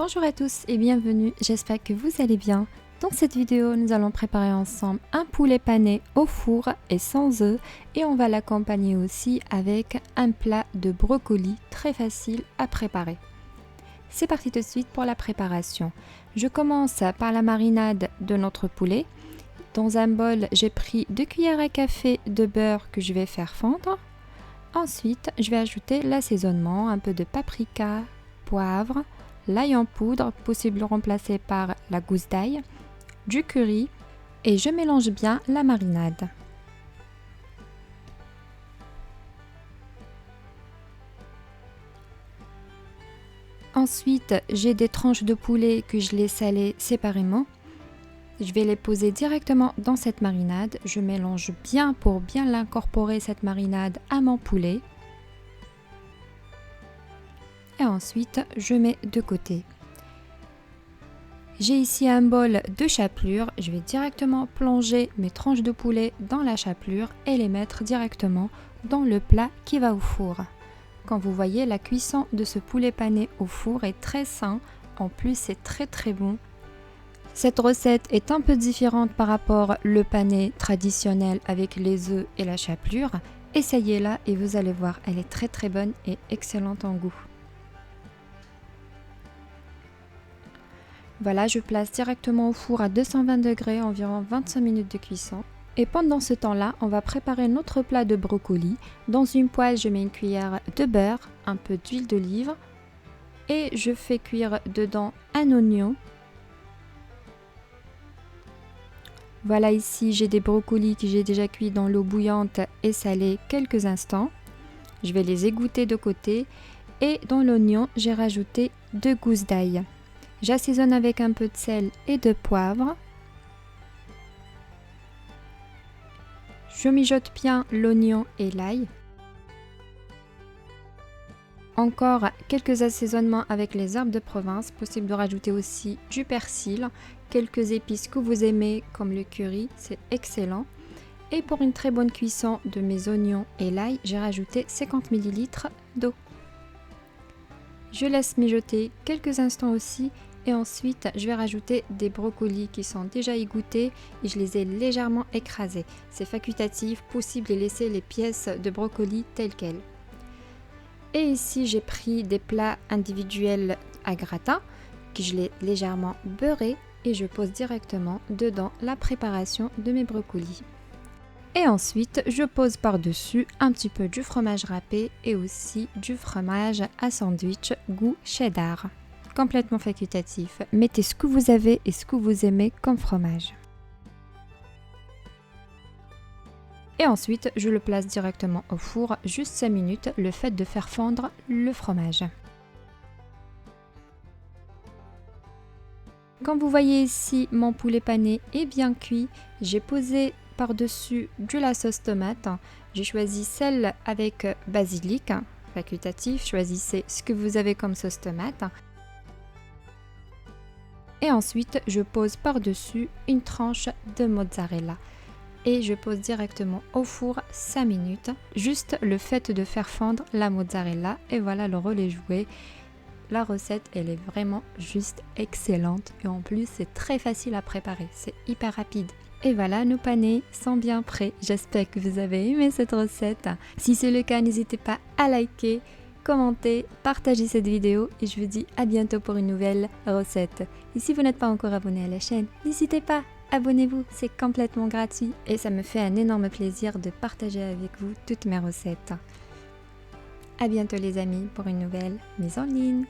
Bonjour à tous et bienvenue, j'espère que vous allez bien. Dans cette vidéo, nous allons préparer ensemble un poulet pané au four et sans œufs et on va l'accompagner aussi avec un plat de brocoli très facile à préparer. C'est parti tout de suite pour la préparation. Je commence par la marinade de notre poulet. Dans un bol, j'ai pris 2 cuillères à café de beurre que je vais faire fondre. Ensuite, je vais ajouter l'assaisonnement, un peu de paprika, poivre, l'ail en poudre, possible remplacé par la gousse d'ail, du curry et je mélange bien la marinade. Ensuite, j'ai des tranches de poulet que je l'ai salées séparément. Je vais les poser directement dans cette marinade. Je mélange bien pour bien l'incorporer cette marinade à mon poulet. Et ensuite, je mets de côté. J'ai ici un bol de chapelure. Je vais directement plonger mes tranches de poulet dans la chapelure et les mettre directement dans le plat qui va au four. Quand vous voyez, la cuisson de ce poulet pané au four est très sain. En plus, c'est très bon. Cette recette est un peu différente par rapport au pané traditionnel avec les œufs et la chapelure. Essayez-la et vous allez voir, elle est très bonne et excellente en goût. Voilà, je place directement au four à 220 degrés, environ 25 minutes de cuisson. Et pendant ce temps-là, on va préparer notre plat de brocoli. Dans une poêle, je mets une cuillère de beurre, un peu d'huile d'olive et je fais cuire dedans un oignon. Voilà, ici j'ai des brocolis que j'ai déjà cuits dans l'eau bouillante et salés quelques instants. Je vais les égoutter de côté et dans l'oignon, j'ai rajouté 2 gousses d'ail. J'assaisonne avec un peu de sel et de poivre. Je mijote bien l'oignon et l'ail. Encore quelques assaisonnements avec les herbes de Provence, possible de rajouter aussi du persil, quelques épices que vous aimez comme le curry, c'est excellent. Et pour une très bonne cuisson de mes oignons et l'ail, j'ai rajouté 50 ml d'eau. Je laisse mijoter quelques instants aussi et ensuite je vais rajouter des brocolis qui sont déjà égouttés et je les ai légèrement écrasés. C'est facultatif, possible de laisser les pièces de brocolis telles quelles. Et ici j'ai pris des plats individuels à gratin que je l'ai légèrement beurré et je pose directement dedans la préparation de mes brocolis. Et ensuite, je pose par-dessus un petit peu du fromage râpé et aussi du fromage à sandwich goût cheddar. Complètement facultatif. Mettez ce que vous avez et ce que vous aimez comme fromage. Et ensuite, je le place directement au four, juste 5 minutes, le fait de faire fondre le fromage. Comme vous voyez ici, mon poulet pané est bien cuit. J'ai posé par-dessus de la sauce tomate. J'ai choisi celle avec basilic, facultatif. Choisissez ce que vous avez comme sauce tomate. Et ensuite, je pose par-dessus une tranche de mozzarella. Et je pose directement au four 5 minutes. Juste le fait de faire fondre la mozzarella. Et voilà, le rôle est joué. La recette, elle est vraiment juste excellente. Et en plus, c'est très facile à préparer. C'est hyper rapide. Et voilà, nos panés sont bien prêts. J'espère que vous avez aimé cette recette. Si c'est le cas, n'hésitez pas à liker, commenter, partager cette vidéo. Et je vous dis à bientôt pour une nouvelle recette. Et si vous n'êtes pas encore abonné à la chaîne, n'hésitez pas. Abonnez-vous, c'est complètement gratuit et ça me fait un énorme plaisir de partager avec vous toutes mes recettes. À bientôt les amis pour une nouvelle mise en ligne.